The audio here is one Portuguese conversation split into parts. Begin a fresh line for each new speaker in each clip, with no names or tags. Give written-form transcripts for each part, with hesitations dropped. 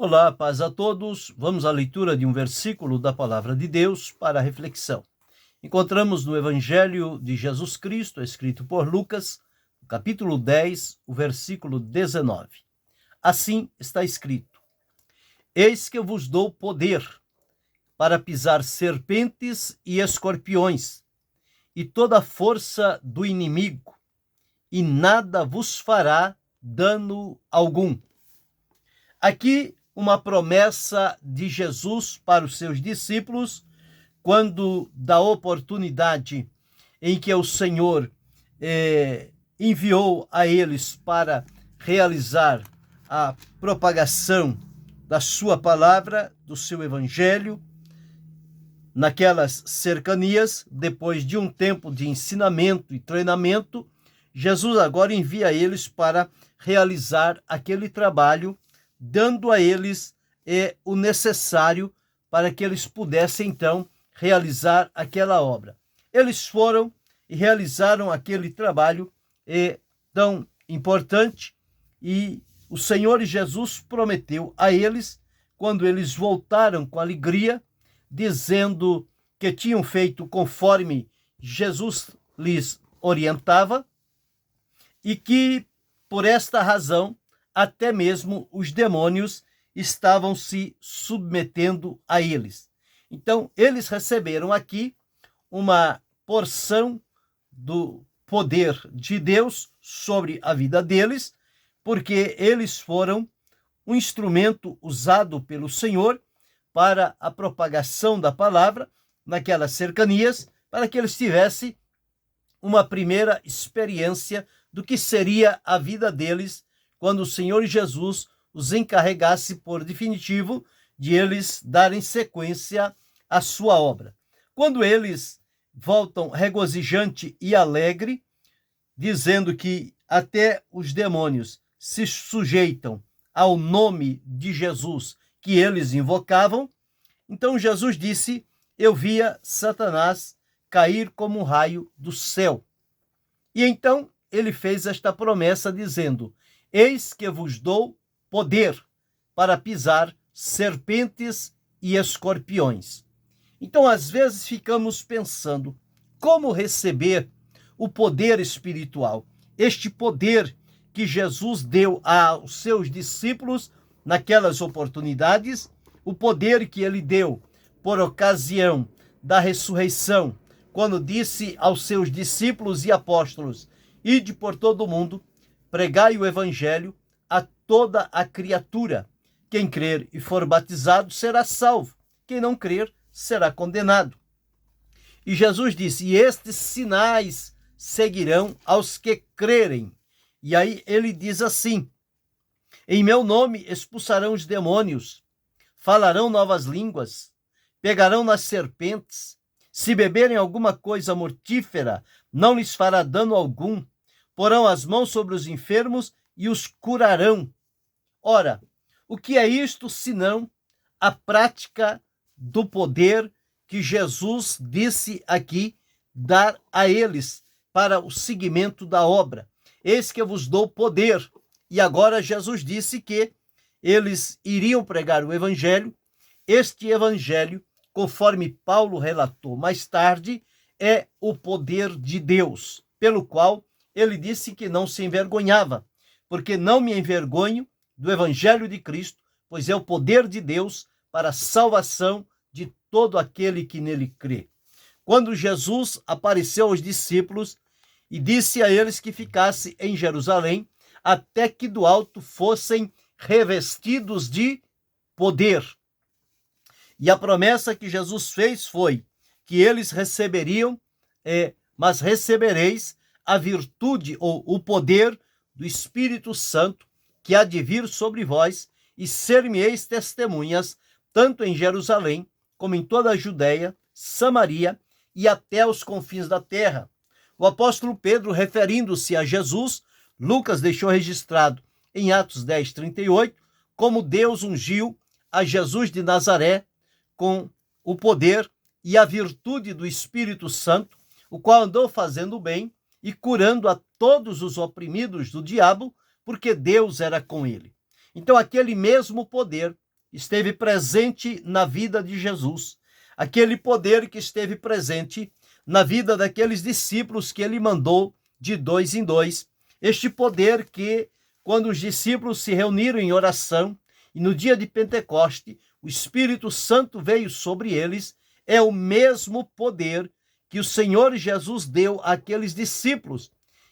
Olá, paz a todos. Vamos à leitura de um versículo da Palavra de Deus para a reflexão. Encontramos no Evangelho de Jesus Cristo, escrito por Lucas, capítulo 10, o versículo 19. Assim está escrito: Eis que eu vos dou poder para pisar serpentes e escorpiões, e toda a força do inimigo, e nada vos fará dano algum. Aqui uma promessa de Jesus para os seus discípulos, quando da oportunidade em que o Senhor enviou a eles para realizar a propagação da sua palavra, do seu evangelho, naquelas cercanias, depois de um tempo de ensinamento e treinamento, Jesus agora envia eles para realizar aquele trabalho, dando a eles o necessário para que eles pudessem, então, realizar aquela obra. Eles foram e realizaram aquele trabalho tão importante, e o Senhor Jesus prometeu a eles, quando eles voltaram com alegria, dizendo que tinham feito conforme Jesus lhes orientava, e que, por esta razão, até mesmo os demônios estavam se submetendo a eles. Então, eles receberam aqui uma porção do poder de Deus sobre a vida deles, porque eles foram um instrumento usado pelo Senhor para a propagação da palavra naquelas cercanias, para que eles tivessem uma primeira experiência do que seria a vida deles quando o Senhor Jesus os encarregasse por definitivo de eles darem sequência à sua obra. Quando eles voltam regozijante e alegre, dizendo que até os demônios se sujeitam ao nome de Jesus que eles invocavam, então Jesus disse: eu via Satanás cair como um raio do céu. E então ele fez esta promessa dizendo: eis que vos dou poder para pisar serpentes e escorpiões. Então, às vezes, ficamos pensando como receber o poder espiritual, este poder que Jesus deu aos seus discípulos naquelas oportunidades, o poder que ele deu por ocasião da ressurreição, quando disse aos seus discípulos e apóstolos: ide por todo o mundo, pregai o evangelho a toda a criatura. Quem crer e for batizado será salvo. Quem não crer será condenado. E Jesus disse: e estes sinais seguirão aos que crerem. E aí ele diz assim: em meu nome expulsarão os demônios, falarão novas línguas, pegarão nas serpentes, se beberem alguma coisa mortífera, não lhes fará dano algum, porão as mãos sobre os enfermos e os curarão. Ora, o que é isto senão a prática do poder que Jesus disse aqui dar a eles para o seguimento da obra? Eis que eu vos dou poder. E agora Jesus disse que eles iriam pregar o evangelho. Este evangelho, conforme Paulo relatou mais tarde, é o poder de Deus, pelo qual ele disse que não se envergonhava, porque não me envergonho do evangelho de Cristo, pois é o poder de Deus para a salvação de todo aquele que nele crê. Quando Jesus apareceu aos discípulos e disse a eles que ficassem em Jerusalém até que do alto fossem revestidos de poder. E a promessa que Jesus fez foi que eles receberiam, mas recebereis a virtude ou o poder do Espírito Santo que há de vir sobre vós, e ser-me-eis testemunhas, tanto em Jerusalém, como em toda a Judeia, Samaria e até os confins da terra. O apóstolo Pedro, referindo-se a Jesus, Lucas deixou registrado em Atos 10, 38, como Deus ungiu a Jesus de Nazaré com o poder e a virtude do Espírito Santo, o qual andou fazendo o bem e curando a todos os oprimidos do diabo, porque Deus era com ele. Então, aquele mesmo poder esteve presente na vida de Jesus, aquele poder que esteve presente na vida daqueles discípulos que ele mandou de 2 em 2, este poder que, quando os discípulos se reuniram em oração e no dia de Pentecoste, o Espírito Santo veio sobre eles, é o mesmo poder que o Senhor Jesus deu àqueles discípulos.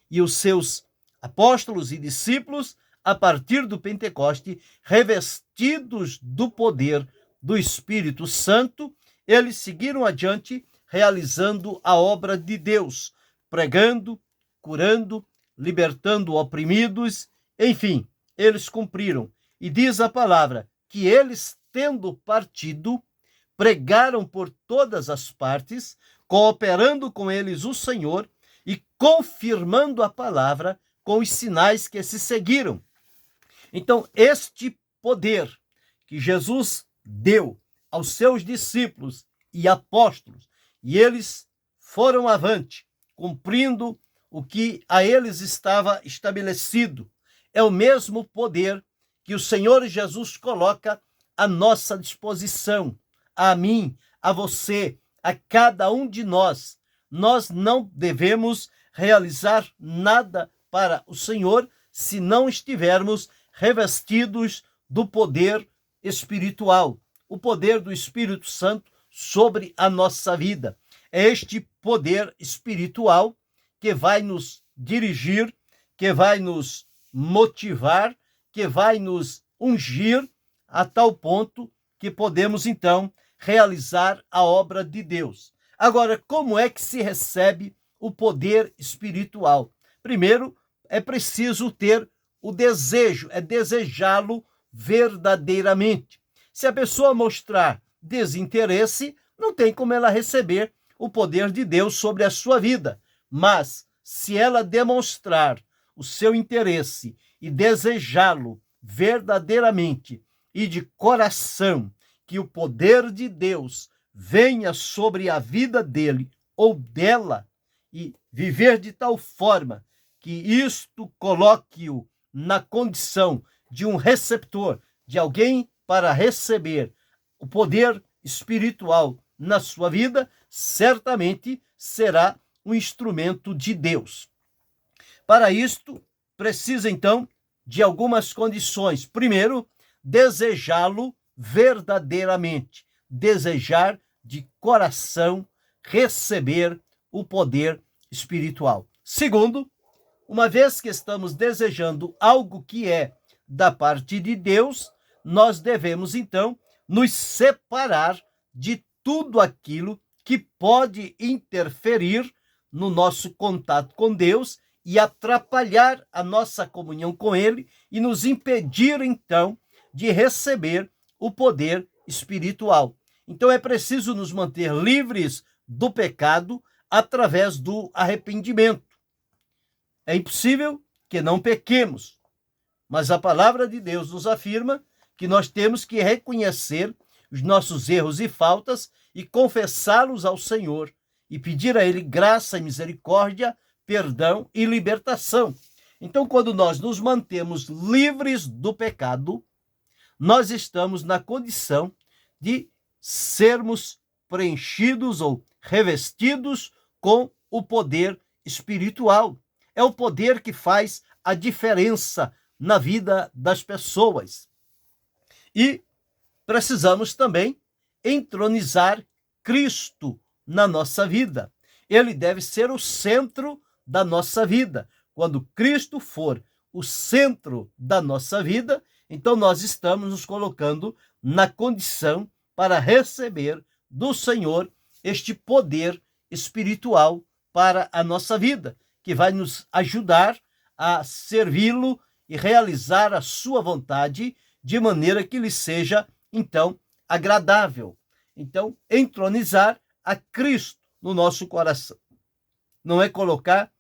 E os seus apóstolos e discípulos, a partir do Pentecoste, revestidos do poder do Espírito Santo, eles seguiram adiante, realizando a obra de Deus, pregando, curando, libertando oprimidos, enfim, eles cumpriram. E diz a palavra que eles, tendo partido, pregaram por todas as partes, cooperando com eles o Senhor e confirmando a palavra com os sinais que se seguiram. Então, este poder que Jesus deu aos seus discípulos e apóstolos, e eles foram avante, cumprindo o que a eles estava estabelecido, é o mesmo poder que o Senhor Jesus coloca à nossa disposição, a mim, a você, a cada um de nós. Nós não devemos realizar nada para o Senhor se não estivermos revestidos do poder espiritual, o poder do Espírito Santo sobre a nossa vida. É este poder espiritual que vai nos dirigir, que vai nos motivar, que vai nos ungir a tal ponto que podemos então realizar a obra de Deus. Agora, como é que se recebe o poder espiritual? Primeiro, é preciso ter o desejo, é desejá-lo verdadeiramente. Se a pessoa mostrar desinteresse, não tem como ela receber o poder de Deus sobre a sua vida. Mas, se ela demonstrar o seu interesse e desejá-lo verdadeiramente e de coração, que o poder de Deus venha sobre a vida dele ou dela e viver de tal forma que isto coloque-o na condição de um receptor, de alguém para receber o poder espiritual na sua vida, certamente será um instrumento de Deus. Para isto, precisa então de algumas condições. Primeiro, desejá-lo verdadeiramente, desejar de coração receber o poder espiritual. Segundo, uma vez que estamos desejando algo que é da parte de Deus, nós devemos então nos separar de tudo aquilo que pode interferir no nosso contato com Deus e atrapalhar a nossa comunhão com Ele e nos impedir então de receber o poder espiritual. Então é preciso nos manter livres do pecado através do arrependimento. É impossível que não pequemos, mas a palavra de Deus nos afirma que nós temos que reconhecer os nossos erros e faltas e confessá-los ao Senhor e pedir a Ele graça e misericórdia, perdão e libertação. Então, quando nós nos mantemos livres do pecado, nós estamos na condição de sermos preenchidos ou revestidos com o poder espiritual. É o poder que faz a diferença na vida das pessoas. E precisamos também entronizar Cristo na nossa vida. Ele deve ser o centro da nossa vida. Quando Cristo for o centro da nossa vida, então nós estamos nos colocando na condição para receber do Senhor este poder espiritual para a nossa vida, que vai nos ajudar a servi-lo e realizar a sua vontade de maneira que lhe seja, então, agradável. Então, entronizar a Cristo no nosso coração. Não é colocar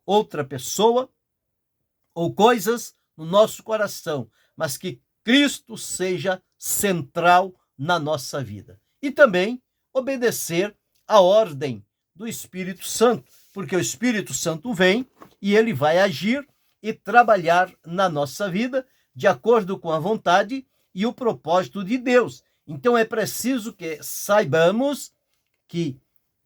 outra pessoa ou coisas no nosso coração, mas que Cristo seja central na nossa vida. E também obedecer a ordem do Espírito Santo, porque o Espírito Santo vem e ele vai agir e trabalhar na nossa vida de acordo com a vontade e o propósito de Deus. Então é preciso que saibamos que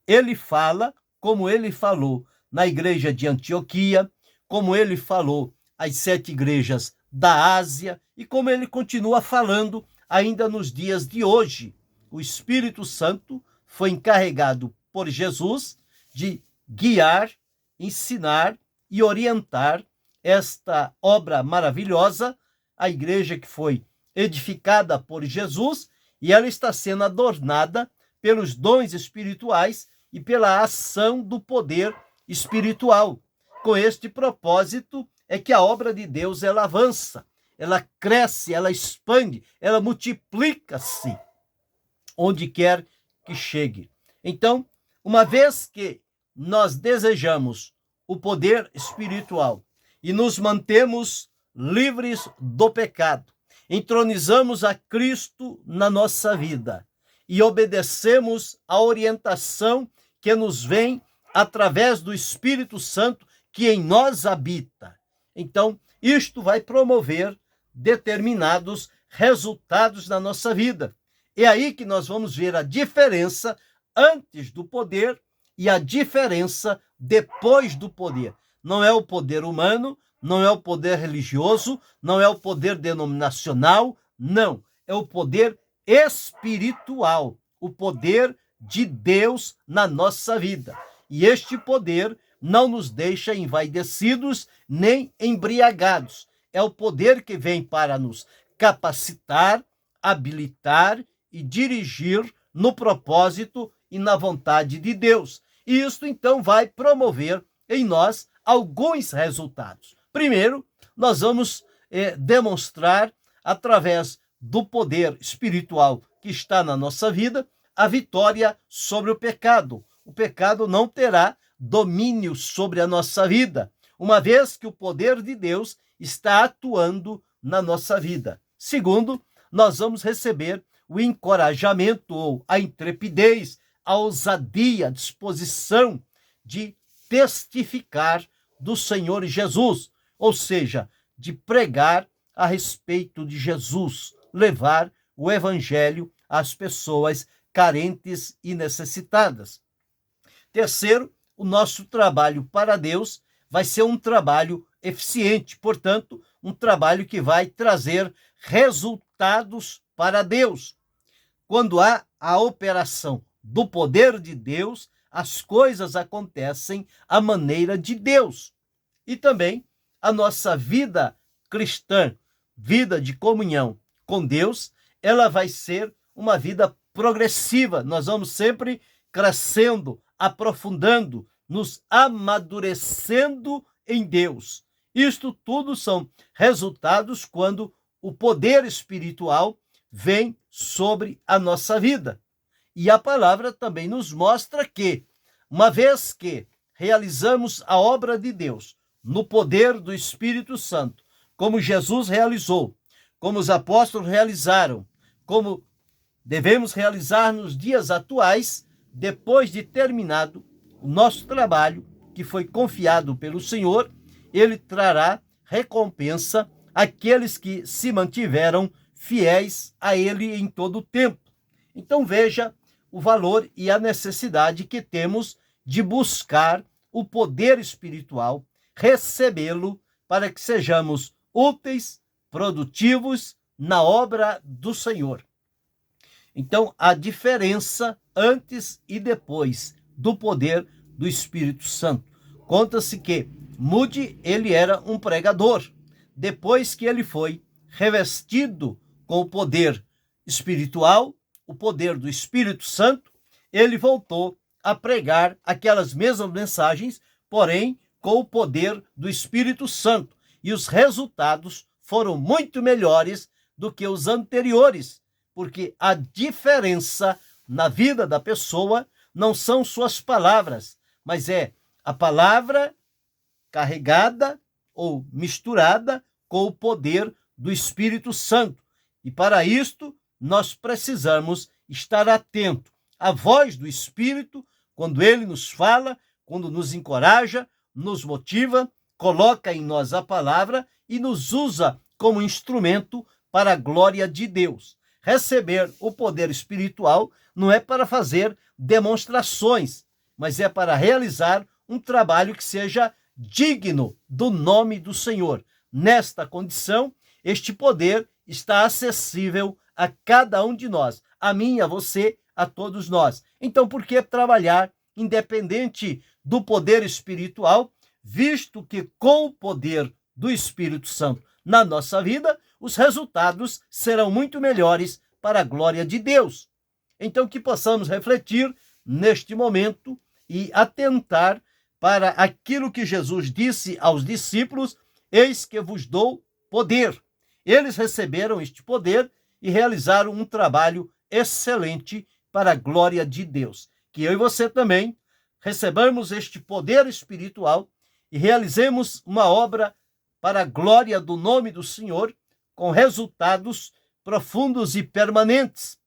ele fala como ele falou na igreja de Antioquia, como ele falou às 7 igrejas da Ásia e como ele continua falando ainda nos dias de hoje. O Espírito Santo foi encarregado por Jesus de guiar, ensinar e orientar esta obra maravilhosa, a igreja que foi edificada por Jesus, e ela está sendo adornada pelos dons espirituais e pela ação do poder espiritual. Com este propósito é que a obra de Deus ela avança, ela cresce, ela expande, ela multiplica-se onde quer que chegue. Então, uma vez que nós desejamos o poder espiritual e nos mantemos livres do pecado, entronizamos a Cristo na nossa vida e obedecemos a orientação que nos vem através do Espírito Santo que em nós habita. Então, isto vai promover determinados resultados na nossa vida. É aí que nós vamos ver a diferença antes do poder e a diferença depois do poder. Não é o poder humano, não é o poder religioso, não é o poder denominacional, não. É o poder espiritual, o poder de Deus na nossa vida. E este poder não nos deixa envaidecidos nem embriagados. É o poder que vem para nos capacitar, habilitar e dirigir no propósito e na vontade de Deus. E isto então vai promover em nós alguns resultados. Primeiro, nós vamos demonstrar através do poder espiritual que está na nossa vida a vitória sobre o pecado. O pecado não terá domínio sobre a nossa vida, uma vez que o poder de Deus está atuando na nossa vida. Segundo, nós vamos receber o encorajamento ou a intrepidez, a ousadia, a disposição de testificar do Senhor Jesus, ou seja, de pregar a respeito de Jesus, levar o evangelho às pessoas carentes e necessitadas. Terceiro, o nosso trabalho para Deus vai ser um trabalho eficiente, portanto, um trabalho que vai trazer resultados para Deus. Quando há a operação do poder de Deus, as coisas acontecem à maneira de Deus. E também a nossa vida cristã, vida de comunhão com Deus, ela vai ser uma vida progressiva. Nós vamos sempre crescendo, aprofundando, nos amadurecendo em Deus. Isto tudo são resultados quando o poder espiritual vem sobre a nossa vida. E a palavra também nos mostra que, uma vez que realizamos a obra de Deus no poder do Espírito Santo, como Jesus realizou, como os apóstolos realizaram, como devemos realizar nos dias atuais, depois de terminado o nosso trabalho, que foi confiado pelo Senhor, ele trará recompensa àqueles que se mantiveram fiéis a ele em todo o tempo. Então veja o valor e a necessidade que temos de buscar o poder espiritual, recebê-lo para que sejamos úteis, produtivos na obra do Senhor. Então, a diferença antes e depois do poder do Espírito Santo. Conta-se que Moody, ele era um pregador. Depois que ele foi revestido com o poder espiritual, o poder do Espírito Santo, ele voltou a pregar aquelas mesmas mensagens, porém com o poder do Espírito Santo. E os resultados foram muito melhores do que os anteriores, porque a diferença na vida da pessoa não são suas palavras, mas é a palavra carregada ou misturada com o poder do Espírito Santo. E para isto, nós precisamos estar atento à voz do Espírito, quando ele nos fala, quando nos encoraja, nos motiva, coloca em nós a palavra e nos usa como instrumento para a glória de Deus. Receber o poder espiritual não é para fazer demonstrações, mas é para realizar um trabalho que seja digno do nome do Senhor. Nesta condição, este poder está acessível a cada um de nós, a mim, a você, a todos nós. Então, por que trabalhar independente do poder espiritual, visto que com o poder do Espírito Santo na nossa vida, os resultados serão muito melhores para a glória de Deus. Então, que possamos refletir neste momento e atentar para aquilo que Jesus disse aos discípulos: eis que vos dou poder. Eles receberam este poder e realizaram um trabalho excelente para a glória de Deus. Que eu e você também recebamos este poder espiritual e realizemos uma obra para a glória do nome do Senhor, com resultados profundos e permanentes.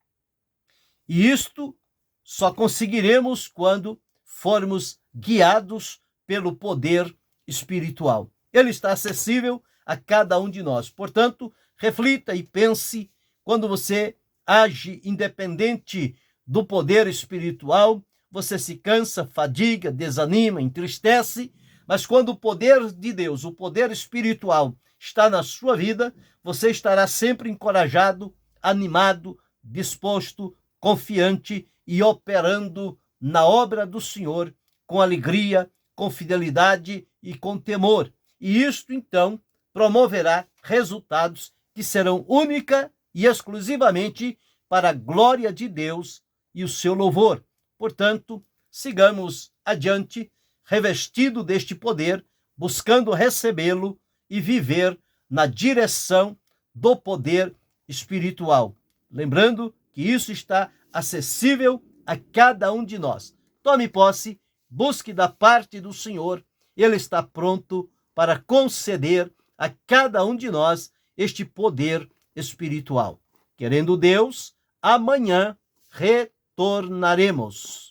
E isto só conseguiremos quando formos guiados pelo poder espiritual. Ele está acessível a cada um de nós. Portanto, reflita e pense: quando você age independente do poder espiritual, você se cansa, fadiga, desanima, entristece, mas quando o poder de Deus, o poder espiritual, está na sua vida, você estará sempre encorajado, animado, disposto, confiante e operando na obra do Senhor com alegria, com fidelidade e com temor. E isto, então, promoverá resultados que serão única e exclusivamente para a glória de Deus e o seu louvor. Portanto, sigamos adiante, revestido deste poder, buscando recebê-lo e viver na direção do poder espiritual. Lembrando que isso está acessível a cada um de nós. Tome posse, busque da parte do Senhor, Ele está pronto para conceder a cada um de nós este poder espiritual. Querendo Deus, amanhã retornaremos.